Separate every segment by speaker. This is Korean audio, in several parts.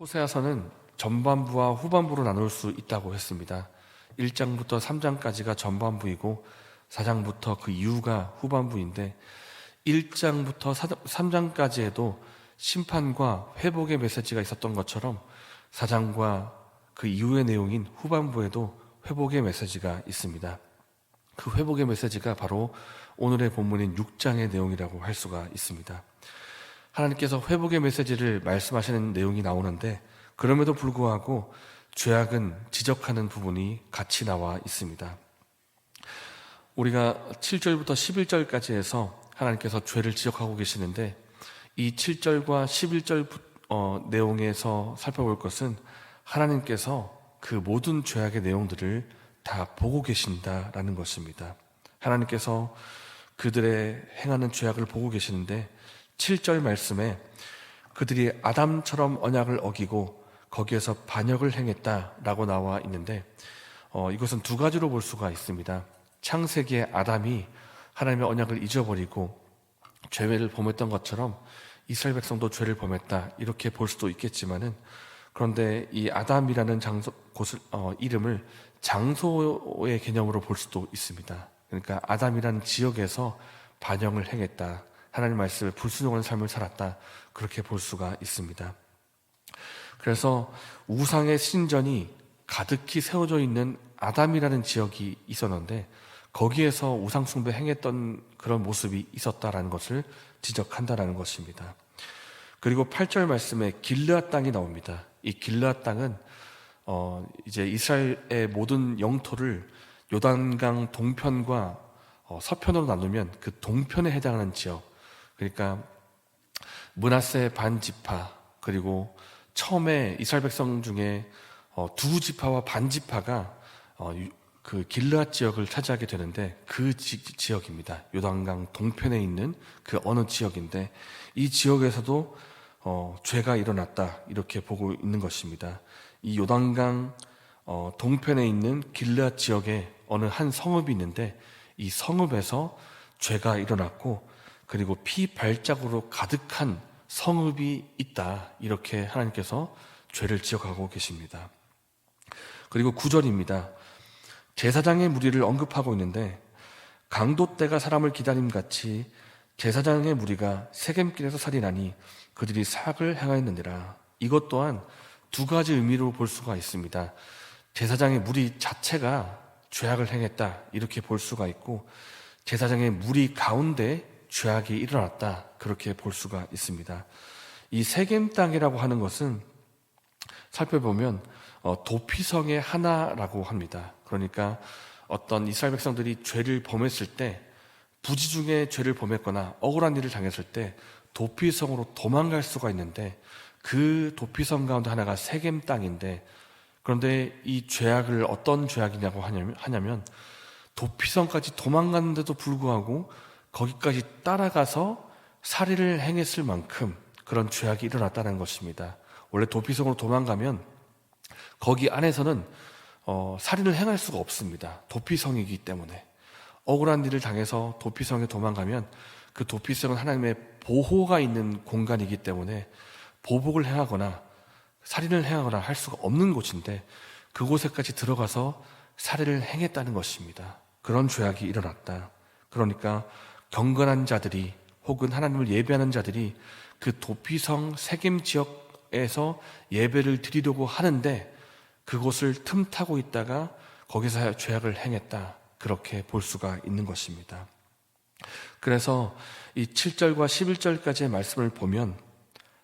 Speaker 1: 호세아서는 전반부와 후반부로 나눌 수 있다고 했습니다. 1장부터 3장까지가 전반부이고 4장부터 그 이후가 후반부인데 1장부터 3장까지에도 심판과 회복의 메시지가 있었던 것처럼 4장과 그 이후의 내용인 후반부에도 회복의 메시지가 있습니다. 그 회복의 메시지가 바로 오늘의 본문인 6장의 내용이라고 할 수가 있습니다. 하나님께서 회복의 메시지를 말씀하시는 내용이 나오는데 그럼에도 불구하고 죄악은 지적하는 부분이 같이 나와 있습니다. 우리가 7절부터 11절까지 해서 하나님께서 죄를 지적하고 계시는데 이 7절과 11절 내용에서 살펴볼 것은 하나님께서 그 모든 죄악의 내용들을 다 보고 계신다라는 것입니다. 하나님께서 그들의 행하는 죄악을 보고 계시는데 7절 말씀에 그들이 아담처럼 언약을 어기고 거기에서 반역을 행했다라고 나와 있는데 이것은 두 가지로 볼 수가 있습니다. 창세기에 아담이 하나님의 언약을 잊어버리고 죄를 범했던 것처럼 이스라엘 백성도 죄를 범했다 이렇게 볼 수도 있겠지만은 그런데 이 아담이라는 이름을 장소의 개념으로 볼 수도 있습니다. 그러니까 아담이라는 지역에서 반역을 행했다. 하나님 말씀에 불순종하는 삶을 살았다. 그렇게 볼 수가 있습니다. 그래서 우상의 신전이 가득히 세워져 있는 아담이라는 지역이 있었는데 거기에서 우상 숭배 행했던 그런 모습이 있었다라는 것을 지적한다라는 것입니다. 그리고 8절 말씀에 길르앗 땅이 나옵니다. 이 길르앗 땅은 이제 이스라엘의 모든 영토를 요단강 동편과 서편으로 나누면 그 동편에 해당하는 지역, 그러니까 므낫세 반 지파, 그리고 처음에 이스라엘 백성 중에 두 지파와 반 지파가 그 길르앗 지역을 차지하게 되는데 그 지역입니다. 요단강 동편에 있는 그 어느 지역인데 이 지역에서도 죄가 일어났다 이렇게 보고 있는 것입니다. 이 요단강 동편에 있는 길르앗 지역에 어느 한 성읍이 있는데 이 성읍에서 죄가 일어났고 그리고 피 발자국으로 가득한 성읍이 있다 이렇게 하나님께서 죄를 지적하고 계십니다. 그리고 9절입니다. 제사장의 무리를 언급하고 있는데 강도 때가 사람을 기다림같이 제사장의 무리가 세겜길에서 살인하니 그들이 사악을 행하였느니라. 이것 또한 두 가지 의미로 볼 수가 있습니다. 제사장의 무리 자체가 죄악을 행했다 이렇게 볼 수가 있고 제사장의 무리 가운데 죄악이 일어났다 그렇게 볼 수가 있습니다. 이 세겜 땅이라고 하는 것은 살펴보면 도피성의 하나라고 합니다. 그러니까 어떤 이스라엘 백성들이 죄를 범했을 때 부지 중에 죄를 범했거나 억울한 일을 당했을 때 도피성으로 도망갈 수가 있는데 그 도피성 가운데 하나가 세겜 땅인데 그런데 이 죄악을 어떤 죄악이냐고 하냐면 도피성까지 도망갔는데도 불구하고 거기까지 따라가서 살인을 행했을 만큼 그런 죄악이 일어났다는 것입니다. 원래 도피성으로 도망가면 거기 안에서는 살인을 행할 수가 없습니다. 도피성이기 때문에 억울한 일을 당해서 도피성에 도망가면 그 도피성은 하나님의 보호가 있는 공간이기 때문에 보복을 행하거나 살인을 행하거나 할 수가 없는 곳인데 그곳에까지 들어가서 살인을 행했다는 것입니다. 그런 죄악이 일어났다. 그러니까 경건한 자들이 혹은 하나님을 예배하는 자들이 그 도피성 세겜 지역에서 예배를 드리려고 하는데 그곳을 틈타고 있다가 거기서 죄악을 행했다. 그렇게 볼 수가 있는 것입니다. 그래서 이 7절과 11절까지의 말씀을 보면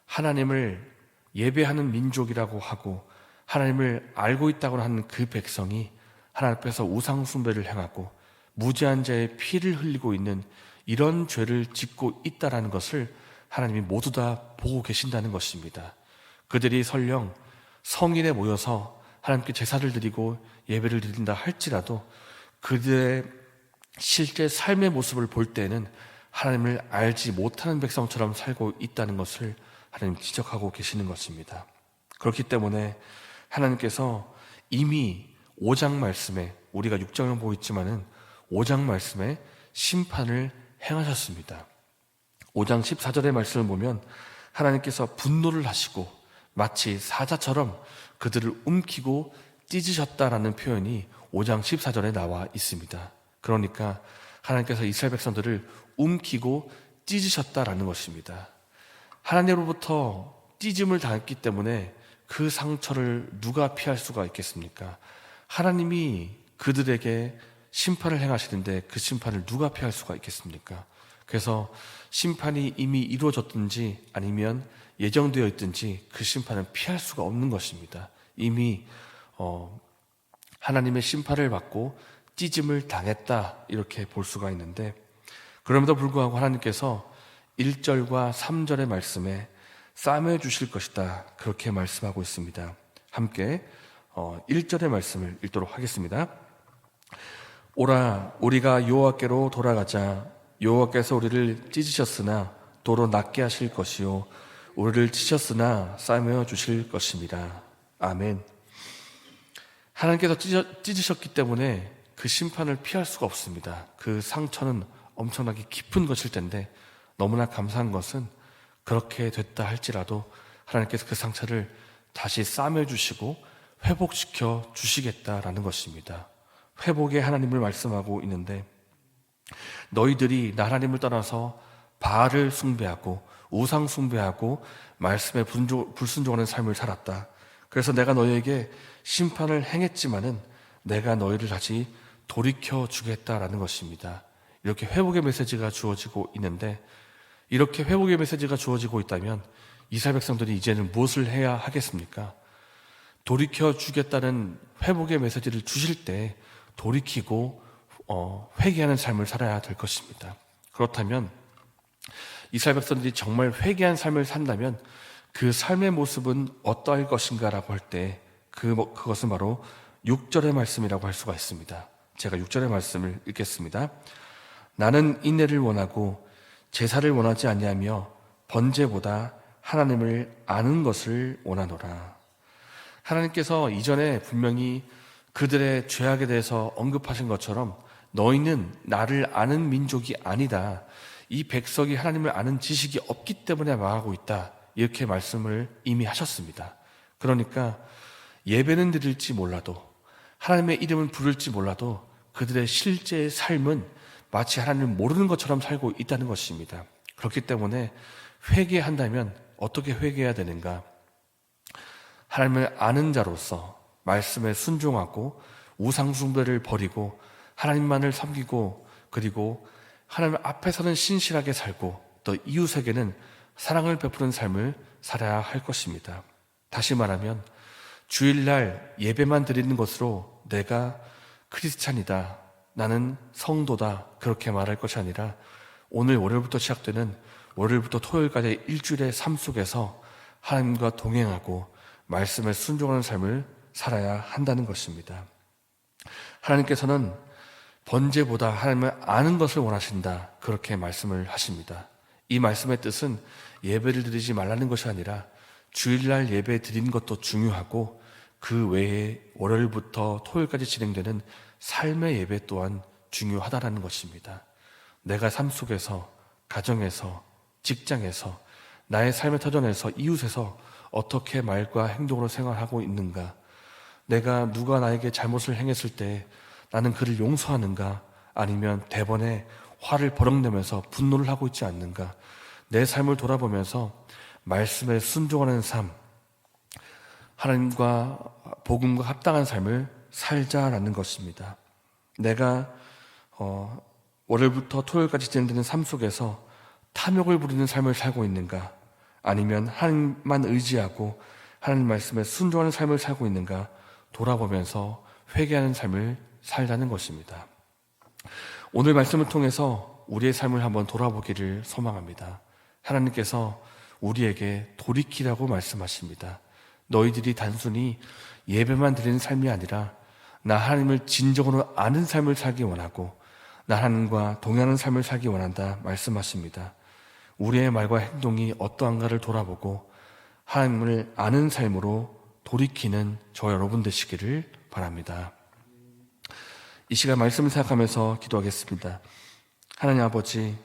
Speaker 1: 하나님을 예배하는 민족이라고 하고 하나님을 알고 있다고 하는 그 백성이 하나님 앞에서 우상 숭배를 행하고 무죄한 자의 피를 흘리고 있는 이런 죄를 짓고 있다는 것을 하나님이 모두 다 보고 계신다는 것입니다. 그들이 설령 성일에 모여서 하나님께 제사를 드리고 예배를 드린다 할지라도 그들의 실제 삶의 모습을 볼 때는 하나님을 알지 못하는 백성처럼 살고 있다는 것을 하나님 지적하고 계시는 것입니다. 그렇기 때문에 하나님께서 이미 5장 말씀에 우리가 6장을 보고 있지만은 5장 말씀에 심판을 행하셨습니다. 5장 14절의 말씀을 보면 하나님께서 분노를 하시고 마치 사자처럼 그들을 움키고 찢으셨다라는 표현이 5장 14절에 나와 있습니다. 그러니까 하나님께서 이스라엘 백성들을 움키고 찢으셨다라는 것입니다. 하나님으로부터 찢음을 당했기 때문에 그 상처를 누가 피할 수가 있겠습니까? 하나님이 그들에게 심판을 행하시는데 그 심판을 누가 피할 수가 있겠습니까? 그래서 심판이 이미 이루어졌든지 아니면 예정되어 있든지 그 심판은 피할 수가 없는 것입니다. 이미 하나님의 심판을 받고 찢음을 당했다, 이렇게 볼 수가 있는데, 그럼에도 불구하고 하나님께서 1절과 3절의 말씀에 싸매어 주실 것이다, 그렇게 말씀하고 있습니다. 함께 1절의 말씀을 읽도록 하겠습니다. 오라, 우리가 여호와께로 돌아가자. 여호와께서 우리를 찢으셨으나 도로 낫게 하실 것이요 우리를 찢으셨으나 싸매어 주실 것입니다. 아멘. 하나님께서 찢으셨기 때문에 그 심판을 피할 수가 없습니다. 그 상처는 엄청나게 깊은 것일 텐데, 너무나 감사한 것은 그렇게 됐다 할지라도 하나님께서 그 상처를 다시 싸매 주시고 회복시켜 주시겠다라는 것입니다. 회복의 하나님을 말씀하고 있는데, 너희들이 나 하나님을 떠나서 바알을 숭배하고 우상 숭배하고 말씀에 불순종하는 삶을 살았다. 그래서 내가 너희에게 심판을 행했지만은 내가 너희를 다시 돌이켜 주겠다라는 것입니다. 이렇게 회복의 메시지가 주어지고 있는데, 이렇게 회복의 메시지가 주어지고 있다면 이스라엘 백성들이 이제는 무엇을 해야 하겠습니까? 돌이켜 주겠다는 회복의 메시지를 주실 때 돌이키고 회개하는 삶을 살아야 될 것입니다. 그렇다면 이스라엘 백성들이 정말 회개한 삶을 산다면 그 삶의 모습은 어떠할 것인가라고 할 때 그것은 바로 6절의 말씀이라고 할 수가 있습니다. 제가 6절의 말씀을 읽겠습니다. 나는 인내를 원하고 제사를 원하지 아니하며 번제보다 하나님을 아는 것을 원하노라. 하나님께서 이전에 분명히 그들의 죄악에 대해서 언급하신 것처럼 너희는 나를 아는 민족이 아니다. 이 백성이 하나님을 아는 지식이 없기 때문에 망하고 있다. 이렇게 말씀을 이미 하셨습니다. 그러니까 예배는 드릴지 몰라도, 하나님의 이름은 부를지 몰라도 그들의 실제 삶은 마치 하나님을 모르는 것처럼 살고 있다는 것입니다. 그렇기 때문에 회개한다면 어떻게 회개해야 되는가? 하나님을 아는 자로서 말씀에 순종하고 우상 숭배를 버리고 하나님만을 섬기고, 그리고 하나님 앞에서는 신실하게 살고 또 이웃에게는 사랑을 베푸는 삶을 살아야 할 것입니다. 다시 말하면 주일날 예배만 드리는 것으로 내가 크리스찬이다, 나는 성도다, 그렇게 말할 것이 아니라 오늘 월요일부터 시작되는 월요일부터 토요일까지 일주일의 삶 속에서 하나님과 동행하고 말씀에 순종하는 삶을 살아야 한다는 것입니다. 하나님께서는 번제보다 하나님을 아는 것을 원하신다, 그렇게 말씀을 하십니다. 이 말씀의 뜻은 예배를 드리지 말라는 것이 아니라 주일날 예배 드리는 것도 중요하고 그 외에 월요일부터 토요일까지 진행되는 삶의 예배 또한 중요하다는 것입니다. 내가 삶 속에서, 가정에서, 직장에서, 나의 삶의 터전에서, 이웃에서 어떻게 말과 행동으로 생활하고 있는가? 내가 누가 나에게 잘못을 행했을 때 나는 그를 용서하는가? 아니면 대번에 화를 버럭내면서 분노를 하고 있지 않는가? 내 삶을 돌아보면서 말씀에 순종하는 삶, 하나님과 복음과 합당한 삶을 살자라는 것입니다. 내가 월요일부터 토요일까지 진행되는 삶 속에서 탐욕을 부리는 삶을 살고 있는가? 아니면 하나님만 의지하고 하나님 말씀에 순종하는 삶을 살고 있는가? 돌아보면서 회개하는 삶을 살자는 것입니다. 오늘 말씀을 통해서 우리의 삶을 한번 돌아보기를 소망합니다. 하나님께서 우리에게 돌이키라고 말씀하십니다. 너희들이 단순히 예배만 드리는 삶이 아니라 나 하나님을 진정으로 아는 삶을 살기 원하고 나 하나님과 동행하는 삶을 살기 원한다 말씀하십니다. 우리의 말과 행동이 어떠한가를 돌아보고 하나님을 아는 삶으로 돌이키는 저 여러분 되시기를 바랍니다. 이 시간 말씀을 생각하면서 기도하겠습니다. 하나님 아버지,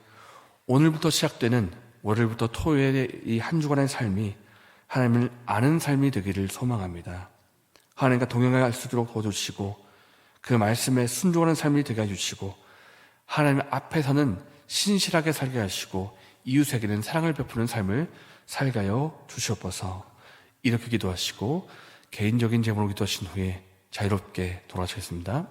Speaker 1: 오늘부터 시작되는 월요일부터 토요일의 이 한 주간의 삶이 하나님을 아는 삶이 되기를 소망합니다. 하나님과 동행할 수 있도록 도와주시고 그 말씀에 순종하는 삶이 되게 해주시고 하나님 앞에서는 신실하게 살게 하시고 이웃에게는 사랑을 베푸는 삶을 살게 하여 주시옵소서. 이렇게 기도하시고 개인적인 제목으로 기도하신 후에 자유롭게 돌아가시겠습니다.